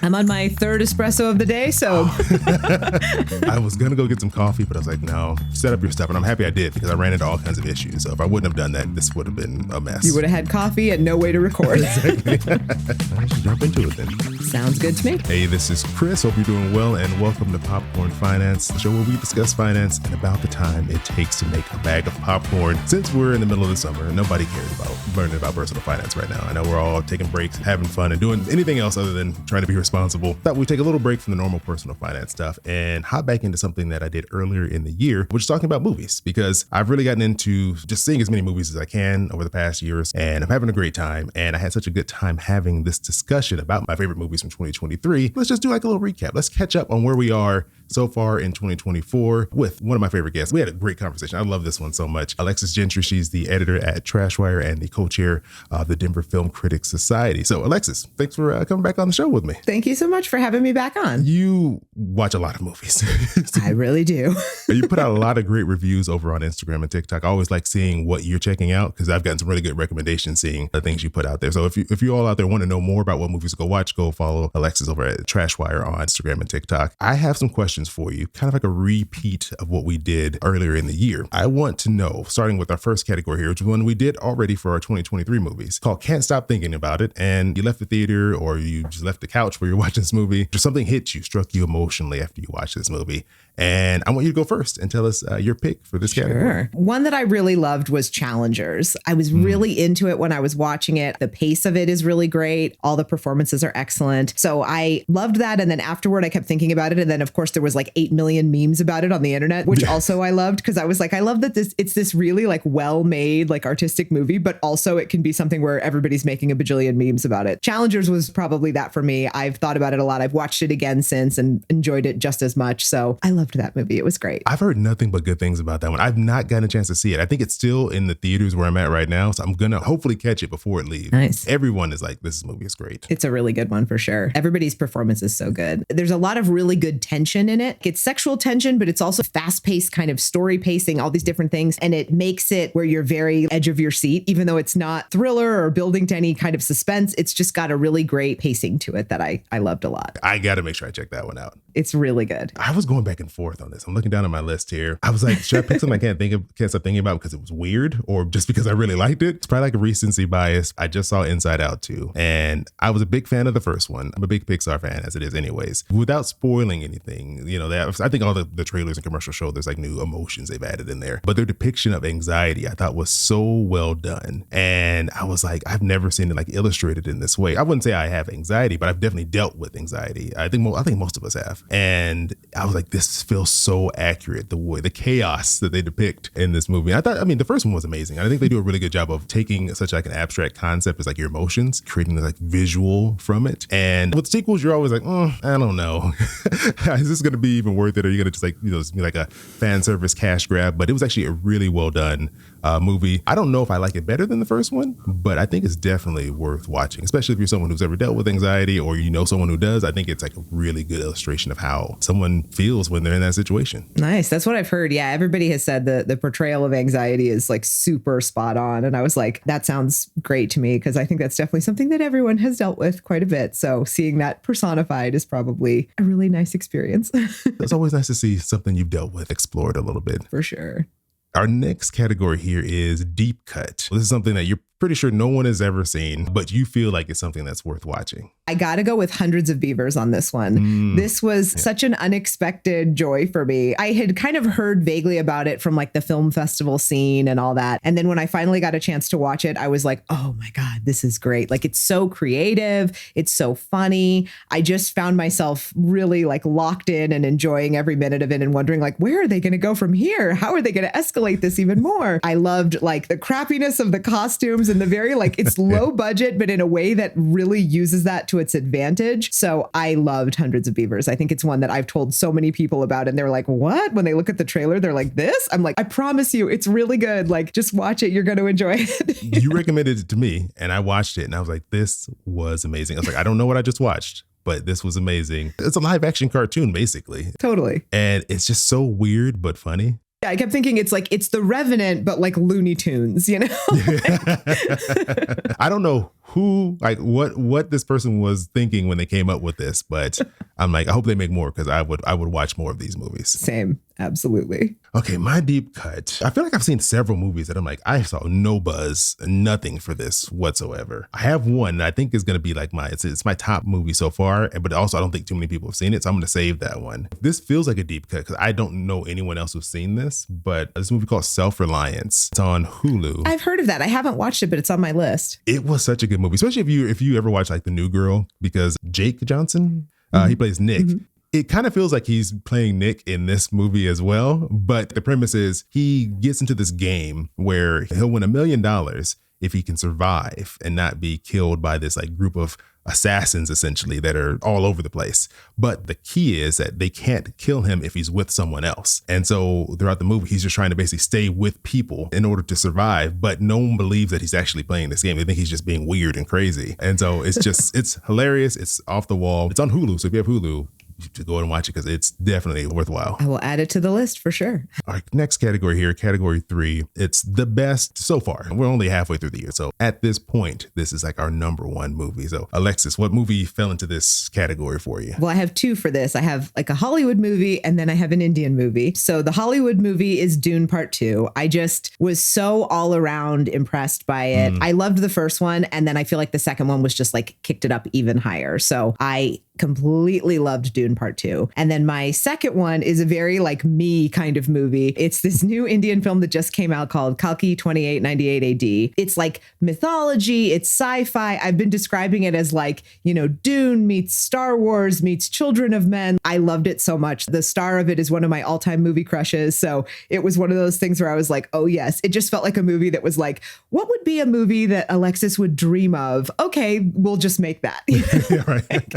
I'm on my third espresso of the day, so. I was going to go get some coffee, but I was like, no, set up your stuff. And I'm happy I did because I ran into all kinds of issues. So if I wouldn't have done that, this would have been a mess. You would have had coffee and no way to record. Exactly. I should jump into it then. Sounds good to me. Hey, this is Chris. Hope you're doing well, and welcome to Popcorn Finance, the show where we discuss finance and about the time it takes to make a bag of popcorn. Since we're in the middle of the summer, nobody cares about learning about personal finance right now. I know we're all taking breaks, having fun, and doing anything else other than trying to be responsible. Thought we'd take a little break from the normal personal finance stuff and hop back into something that I did earlier in the year, which is talking about movies, because I've really gotten into just seeing as many movies as I can over the past years, and I'm having a great time. And I had such a good time having this discussion about my favorite movies from 2023. Let's just do like a little recap. Let's catch up on where we are so far in 2024 with one of my favorite guests. We had a great conversation. I love this one so much. Alexis Gentry, she's the editor at Trashwire and the co-chair of the Denver Film Critics Society. So Alexis, thanks for coming back on the show with me. Thank you so much for having me back on. You watch a lot of movies. I really do. You put out a lot of great reviews over on Instagram and TikTok. I always like seeing what you're checking out because I've gotten some really good recommendations seeing the things you put out there. So if you all out there want to know more about what movies to go watch, go follow Alexis over at Trashwire on Instagram and TikTok. I have some questions for you, kind of like a repeat of what we did earlier in the year. I want to know, starting with our first category here, which is one we did already for our 2023 movies, called Can't Stop Thinking About It. And you left the theater or you just left the couch where you're watching this movie, or something hit you, struck you emotionally after you watched this movie. And I want you to go first and tell us your pick for this category. One that I really loved was Challengers. I was really into it when I was watching it. The pace of it is really great. All the performances are excellent. So I loved that. And then afterward, I kept thinking about it. And then, of course, there was like 8 million memes about it on the internet, which also I loved because I was like, I love that it's this really like well-made, like artistic movie, but also it can be something where everybody's making a bajillion memes about it. Challengers was probably that for me. I've thought about it a lot. I've watched it again since and enjoyed it just as much. So I loved that movie. It was great. I've heard nothing but good things about that one. I've not gotten a chance to see it. I think it's still in the theaters where I'm at right now. So I'm going to hopefully catch it before it leaves. Nice. Everyone is like, this movie is great. It's a really good one for sure. Everybody's performance is so good. There's a lot of really good tension in it. It's sexual tension, but it's also fast-paced kind of story pacing, all these different things. And it makes it where you're very edge of your seat, even though it's not thriller or building to any kind of suspense. It's just got a really great pacing to it that I loved a lot. I got to make sure I check that one out. It's really good. I was going back and forth on this. I'm looking down at my list here. I was like, should I pick something I can't stop thinking about because it was weird or just because I really liked it? It's probably like a recency bias. I just saw Inside Out 2 and I was a big fan of the first one. I'm a big Pixar fan as it is anyways. Without spoiling anything, you know, I think all the trailers and commercials show there's like new emotions they've added in there. But their depiction of anxiety I thought was so well done. And I was like, I've never seen it like illustrated in this way. I wouldn't say I have anxiety, but I've definitely dealt with anxiety. I think most of us have. And I was like, this feels so accurate, the chaos that they depict in this movie. I mean, the first one was amazing. I think they do a really good job of taking such like an abstract concept as like your emotions, creating like visual from it. And with sequels, you're always like, I don't know. Is this going to be even worth it? Or are you going to just like, just be like a fan service cash grab? But it was actually a really well done movie. I don't know if I like it better than the first one, but I think it's definitely worth watching, especially if you're someone who's ever dealt with anxiety or you know someone who does. I think it's like a really good illustration of how someone feels when they're in that situation. Nice. That's what I've heard. Yeah, everybody has said the portrayal of anxiety is like super spot on. And I was like, that sounds great to me because I think that's definitely something that everyone has dealt with quite a bit. So seeing that personified is probably a really nice experience. It's always nice to see something you've dealt with explored a little bit. For sure. Our next category here is deep cut. This is something that you're pretty sure no one has ever seen, but you feel like it's something that's worth watching. I got to go with Hundreds of Beavers on this one. This was such an unexpected joy for me. I had kind of heard vaguely about it from like the film festival scene and all that. And then when I finally got a chance to watch it, I was like, oh my God, this is great. Like it's so creative. It's so funny. I just found myself really like locked in and enjoying every minute of it and wondering like, where are they going to go from here? How are they going to escalate this even more? I loved like the crappiness of the costumes and the very like, it's low budget, but in a way that really uses that to its advantage. So I loved Hundreds of Beavers. I think it's one that I've told so many people about and they're like, what? When they look at the trailer, they're like, this? I'm like, I promise you, it's really good. Like, just watch it. You're going to enjoy it. You recommended it to me and I watched it and I was like, this was amazing. I was like, I don't know what I just watched, but this was amazing. It's a live action cartoon, basically. Totally. And it's just so weird, but funny. Yeah, I kept thinking it's like, it's The Revenant, but like Looney Tunes, you know? I don't know what this person was thinking when they came up with this. But I'm like, I hope they make more because I would watch more of these movies. Same. Absolutely. Okay, my deep cut. I feel like I've seen several movies that I'm like, I saw no buzz, nothing for this whatsoever. I have one that I think is going to be like it's my top movie so far, but also I don't think too many people have seen it, so I'm going to save that one. This feels like a deep cut because I don't know anyone else who's seen this, but this movie called Self-Reliance. It's on Hulu. I've heard of that. I haven't watched it, but it's on my list. It was such a good movie, especially if you ever watch like The New Girl, because Jake Johnson, he plays Nick. Mm-hmm. It kind of feels like he's playing Nick in this movie as well. But the premise is he gets into this game where he'll win $1 million if he can survive and not be killed by this like group of assassins, essentially, that are all over the place. But the key is that they can't kill him if he's with someone else. And so throughout the movie, he's just trying to basically stay with people in order to survive. But no one believes that he's actually playing this game. They think he's just being weird and crazy. And so it's hilarious. It's off the wall. It's on Hulu. So if you have Hulu, to go and watch it because it's definitely worthwhile. I will add it to the list for sure. Our next category here, category 3, it's the best so far. We're only halfway through the year. So at this point, this is like our number one movie. So Alexis, what movie fell into this category for you? Well, I have two for this. I have like a Hollywood movie and then I have an Indian movie. So the Hollywood movie is Dune Part 2. I just was so all around impressed by it. I loved the first one. And then I feel like the second one was just like kicked it up even higher. So I completely loved Dune Part 2. And then my second one is a very like me kind of movie. It's this new Indian film that just came out called Kalki 2898 AD. It's like mythology, it's sci-fi. I've been describing it as like, you know, Dune meets Star Wars meets Children of Men. I loved it so much. The star of it is one of my all-time movie crushes. So it was one of those things where I was like, oh yes, it just felt like a movie that was like, what would be a movie that Alexis would dream of? Okay, we'll just make that. Yeah, right.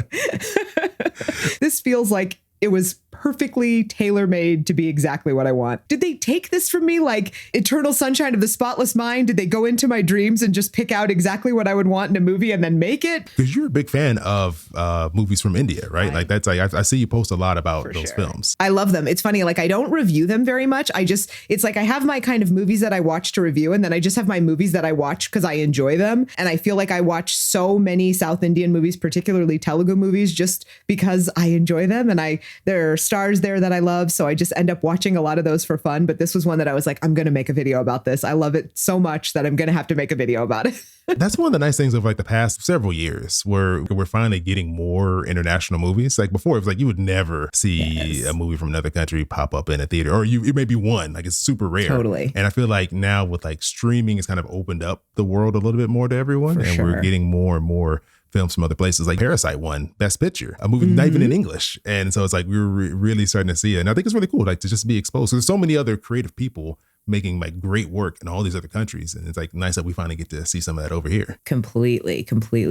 This feels like it was perfectly tailor-made to be exactly what I want. Did they take this from me like Eternal Sunshine of the Spotless Mind? Did they go into my dreams and just pick out exactly what I would want in a movie and then make it? Because you're a big fan of movies from India, right? Like that's like I see you post a lot about those films. I love them. It's funny, like I don't review them very much. It's like I have my kind of movies that I watch to review, and then I just have my movies that I watch because I enjoy them. And I feel like I watch so many South Indian movies, particularly Telugu movies, just because I enjoy them. And there are stars there that I love. So I just end up watching a lot of those for fun. But this was one that I was like, I'm going to make a video about this. I love it so much that I'm going to have to make a video about it. That's one of the nice things of like the past several years where we're finally getting more international movies. Like before, it was like you would never see a movie from another country pop up in a theater, or it may be one, like it's super rare. Totally. And I feel like now with like streaming, it's kind of opened up the world a little bit more to everyone. We're getting more and more films from other places. Like Parasite won Best Picture, a movie not even in English. And so it's like we were really starting to see it. And I think it's really cool, like to just be exposed. So there's so many other creative people making like great work in all these other countries. And it's like nice that we finally get to see some of that over here. Completely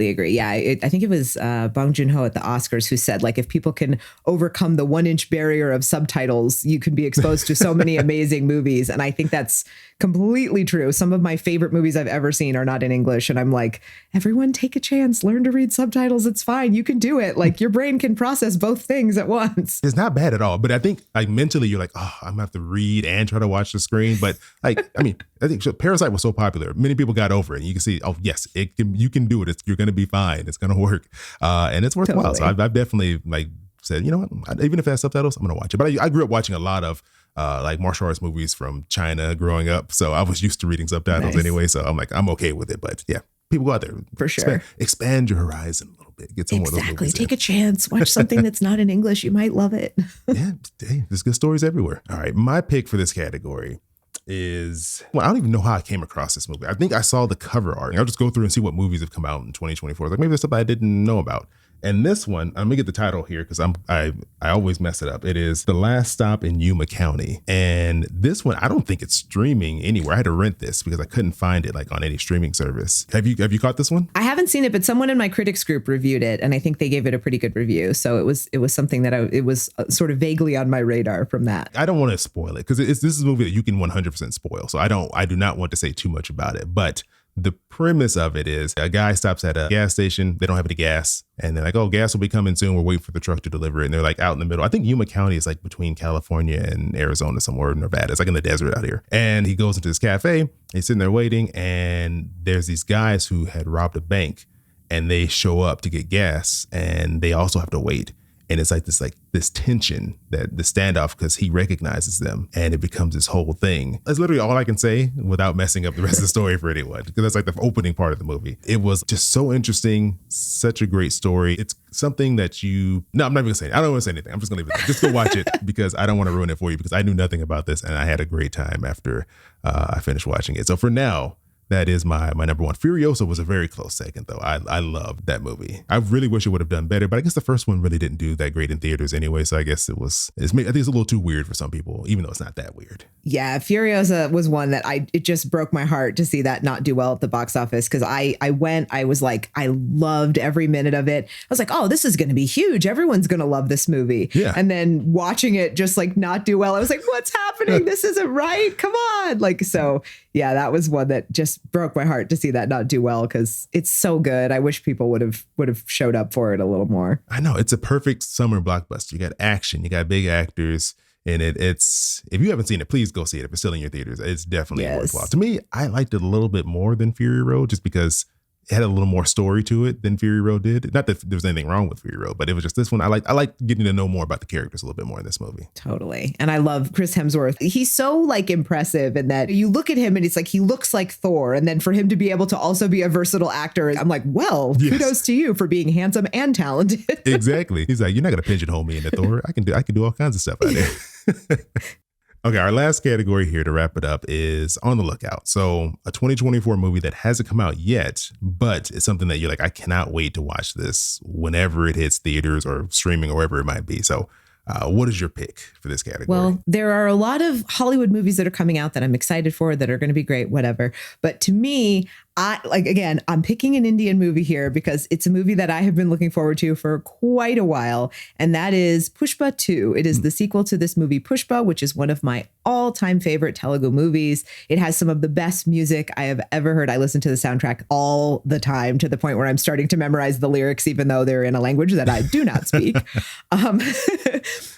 agree. Yeah, I think it was Bong Joon-ho at the Oscars who said, like, if people can overcome the 1-inch barrier of subtitles, you can be exposed to so many amazing movies. And I think that's completely true. Some of my favorite movies I've ever seen are not in English. And I'm like, everyone take a chance, learn to read subtitles. It's fine. You can do it. Like your brain can process both things at once. It's not bad at all. But I think like mentally you're like, oh, I'm gonna have to read and try to watch the screen. But like, I mean, I think Parasite was so popular. Many people got over it. And you can see, oh yes, you can do it. You're going to be fine. It's going to work. And it's worthwhile. Totally. So I've definitely like said, you know what, even if it has subtitles, I'm going to watch it. But I grew up watching a lot of like martial arts movies from China growing up. So I was used to reading subtitles anyway. So I'm like, I'm okay with it. But yeah, people go out there. For sure. Expand your horizon a little bit. Get some more of those movies. Take a chance. Watch something that's not in English. You might love it. Yeah, there's good stories everywhere. All right. My pick for this category is, well, I don't even know how I came across this movie. I think I saw the cover art. I'll just go through and see what movies have come out in 2024. Like maybe there's stuff I didn't know about. And this one, let me get the title here because I always mess it up. It is The Last Stop in Yuma County. And this one, I don't think it's streaming anywhere. I had to rent this because I couldn't find it like on any streaming service. Have you caught this one? I haven't seen it, but someone in my critics group reviewed it, and I think they gave it a pretty good review. So it was something that it was sort of vaguely on my radar from that. I don't want to spoil it because this is a movie that you can 100% spoil. So I do not want to say too much about it, but the premise of it is a guy stops at a gas station. They don't have any gas. And they're like, oh, gas will be coming soon. We're waiting for the truck to deliver it. And they're like out in the middle. I think Yuma County is like between California and Arizona somewhere, Nevada. It's like in the desert out here. And he goes into this cafe. He's sitting there waiting. And there's these guys who had robbed a bank and they show up to get gas and they also have to wait. And it's like this tension, that the standoff, because he recognizes them and it becomes this whole thing. That's literally all I can say without messing up the rest of the story for anyone, because that's like the opening part of the movie. It was just so interesting. Such a great story. It's something that no, I'm not even gonna say it. I don't want to say anything. I'm just gonna leave it there. Just go watch it because I don't want to ruin it for you, because I knew nothing about this and I had a great time after I finished watching it. So for now, that is my number one. Furiosa was a very close second, though. I loved that movie. I really wish it would have done better, but I guess the first one really didn't do that great in theaters anyway. So I guess I think it's a little too weird for some people, even though it's not that weird. Yeah, Furiosa was one that it just broke my heart to see that not do well at the box office, because I was like, I loved every minute of it. I was like, oh, this is going to be huge. Everyone's going to love this movie. Yeah. And then watching it just like not do well, I was like, what's happening? This isn't right. Come on. Like, so yeah, that was one that just broke my heart to see that not do well, because it's so good. I wish people would have showed up for it a little more. I know, it's a perfect summer blockbuster. You got action, you got big actors, and it's, if you haven't seen it, please go see it. If it's still in your theaters, it's definitely worthwhile. To me, I liked it a little bit more than Fury Road, just because it had a little more story to it than Fury Road did. Not that there was anything wrong with Fury Road, but it was just this one. I like getting to know more about the characters a little bit more in this movie. Totally. And I love Chris Hemsworth. He's so like impressive in that you look at him and it's like he looks like Thor. And then for him to be able to also be a versatile actor, I'm like, well, kudos to you for being handsome and talented. Exactly. He's like, you're not going to pigeonhole me into Thor. I can do all kinds of stuff out there. Okay, our last category here to wrap it up is On the Lookout. So a 2024 movie that hasn't come out yet, but it's something that you're like, I cannot wait to watch this whenever it hits theaters or streaming or wherever it might be. So what is your pick for this category? Well, there are a lot of Hollywood movies that are coming out that I'm excited for, that are going to be great, whatever. But to me, I'm picking an Indian movie here because it's a movie that I have been looking forward to for quite a while. And that is Pushpa 2. It is the sequel to this movie, Pushpa, which is one of my all-time favorite Telugu movies. It has some of the best music I have ever heard. I listen to the soundtrack all the time, to the point where I'm starting to memorize the lyrics, even though they're in a language that I do not speak.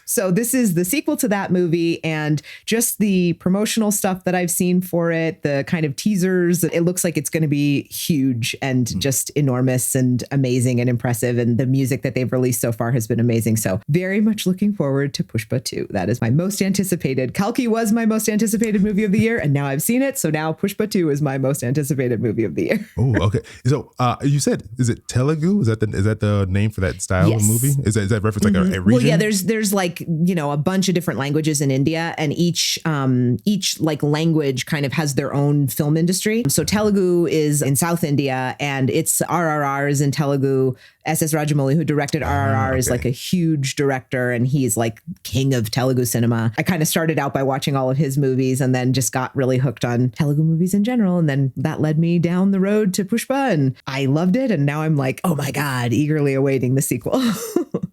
So this is the sequel to that movie, and just the promotional stuff that I've seen for it, the kind of teasers, it looks like it's going to be huge and just enormous and amazing and impressive. And the music that they've released so far has been amazing. So very much looking forward to Pushpa 2. That is my most anticipated. Kalki was my most anticipated movie of the year, and now I've seen it. So now Pushpa 2 is my most anticipated movie of the year. Oh, okay. So you said, is it Telugu? Is that the name for that style of movie? Is that reference like a region? Well, yeah, there's like, a bunch of different languages in India, and each like language kind of has their own film industry. So Telugu is in South India, and it's RRR is in Telugu. S.S. Rajamouli, who directed RRR, is like a huge director, and he's like king of Telugu cinema. I kind of started out by watching all of his movies and then just got really hooked on Telugu movies in general. And then that led me down the road to Pushpa, and I loved it. And now I'm like, oh my God, eagerly awaiting the sequel.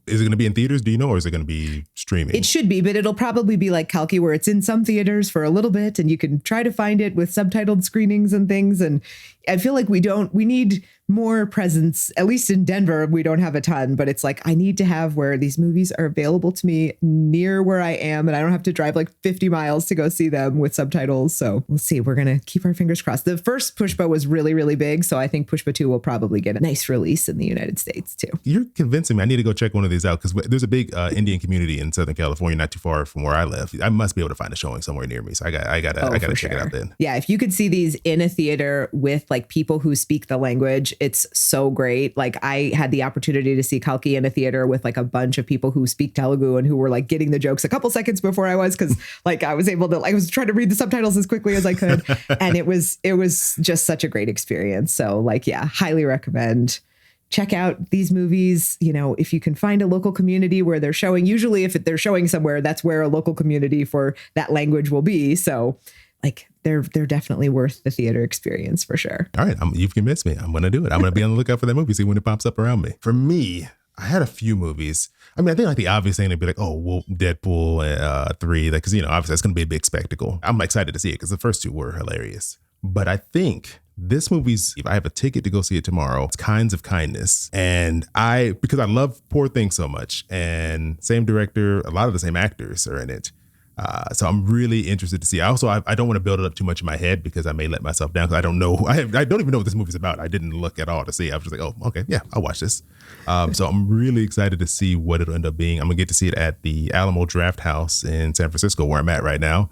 Is it going to be in theaters, do you know, or is it going to be streaming? It should be, but it'll probably be like Kalki, where it's in some theaters for a little bit and you can try to find it with subtitled screenings and things. And I feel like we need more presence, at least in Denver. We don't have a ton, but it's like, I need to have where these movies are available to me near where I am, and I don't have to drive like 50 miles to go see them with subtitles. So we'll see. We're going to keep our fingers crossed. The first Pushpa was really, really big. So I think Pushpa 2 will probably get a nice release in the United States too. You're convincing me. I need to go check one of these out, because there's a big Indian community in Southern California, not too far from where I live. I must be able to find a showing somewhere near me. So I gotta check it out then. Yeah. If you could see these in a theater with like people who speak the language, it's so great. Like, I had the opportunity to see Kalki in a theater with like a bunch of people who speak Telugu and who were like getting the jokes a couple seconds before I was, because like I was trying to read the subtitles as quickly as I could. And it was just such a great experience. So like, yeah, highly recommend. Check out these movies. If you can find a local community where they're showing, usually if they're showing somewhere, that's where a local community for that language will be. So like, they're definitely worth the theater experience for sure. All right. You've convinced me. I'm going to do it. I'm going to be on the lookout for that movie, see when it pops up around me. For me, I had a few movies. I mean, I think like the obvious thing to be like, oh, well, Deadpool 3, because, obviously that's going to be a big spectacle. I'm excited to see it because the first two were hilarious. But I think this movie's, if I have a ticket to go see it tomorrow, it's Kinds of Kindness. And because I love Poor Things so much, and same director, a lot of the same actors are in it. So I'm really interested to see. I don't want to build it up too much in my head because I may let myself down because I don't know. I don't even know what this movie's about. I didn't look at all to see. I was just like, oh, okay, yeah, I'll watch this. So I'm really excited to see what it'll end up being. I'm gonna get to see it at the Alamo Draft House in San Francisco, where I'm at right now.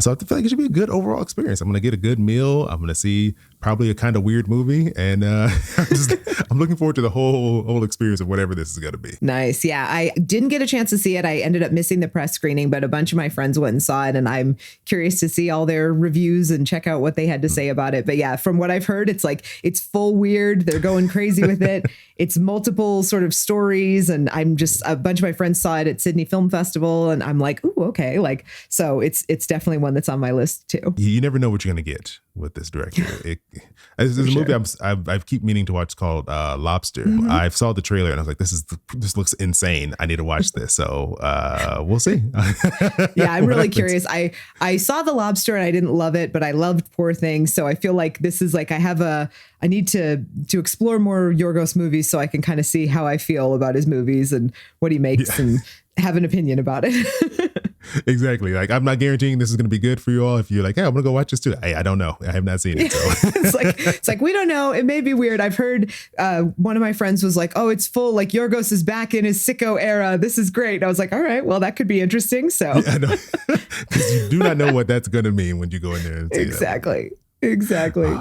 So I feel like it should be a good overall experience. I'm going to get a good meal. I'm going to see probably a kind of weird movie. And I'm looking forward to the whole experience of whatever this is going to be. Nice. Yeah, I didn't get a chance to see it. I ended up missing the press screening, but a bunch of my friends went and saw it. And I'm curious to see all their reviews and check out what they had to say about it. But yeah, from what I've heard, it's full weird. They're going crazy with it. It's multiple sort of stories. And a bunch of my friends saw it at Sydney Film Festival. And I'm like, ooh, okay. So it's definitely one that's on my list too. You never know what you're going to get with this director. There's a movie I keep meaning to watch called Lobster. Mm-hmm. I saw the trailer and I was like, this looks insane. I need to watch this. So we'll see. Yeah, I'm really curious. I saw The Lobster and I didn't love it, but I loved Poor Things. So I feel like this is like I need to explore more Yorgos movies so I can kind of see how I feel about his movies and what he makes and have an opinion about it. Exactly. Like, I'm not guaranteeing this is going to be good for you all. If you're like, hey, I'm going to go watch this too. I don't know. I have not seen it. So. it's like, we don't know. It may be weird. I've heard one of my friends was like, oh, it's full. Like Yorgos is back in his sicko era. This is great. I was like, all right, well, that could be interesting. So because you do not know what that's going to mean when you go in there and see Exactly.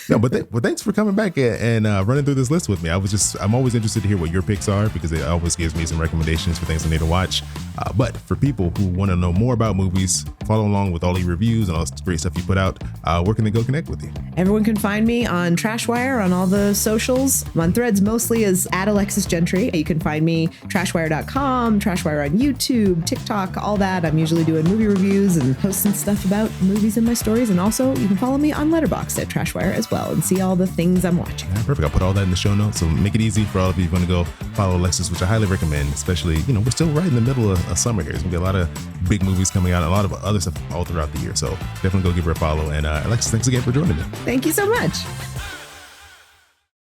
No, but thanks for coming back and running through this list with me. I'm always interested to hear what your picks are because it always gives me some recommendations for things I need to watch. But for people who want to know more about movies, follow along with all the reviews and all the great stuff you put out, where can they go connect with you? Everyone can find me on Trashwire on all the socials. I'm on Threads mostly as @Alexis Gentry. You can find me trashwire.com, Trashwire on YouTube, TikTok, all that. I'm usually doing movie reviews and posting stuff about movies in my stories. And also you can follow me on Letterboxd at Trashwire as well and see all the things I'm watching. Yeah, perfect. I'll put all that in the show notes. So make it easy for all of you who want to go follow Alexis, which I highly recommend, especially, we're still right in the middle of summer here. There's going to be a lot of big movies coming out, and a lot of other stuff all throughout the year. So definitely go give her a follow. And Alexis, thanks again for joining me. Thank you so much.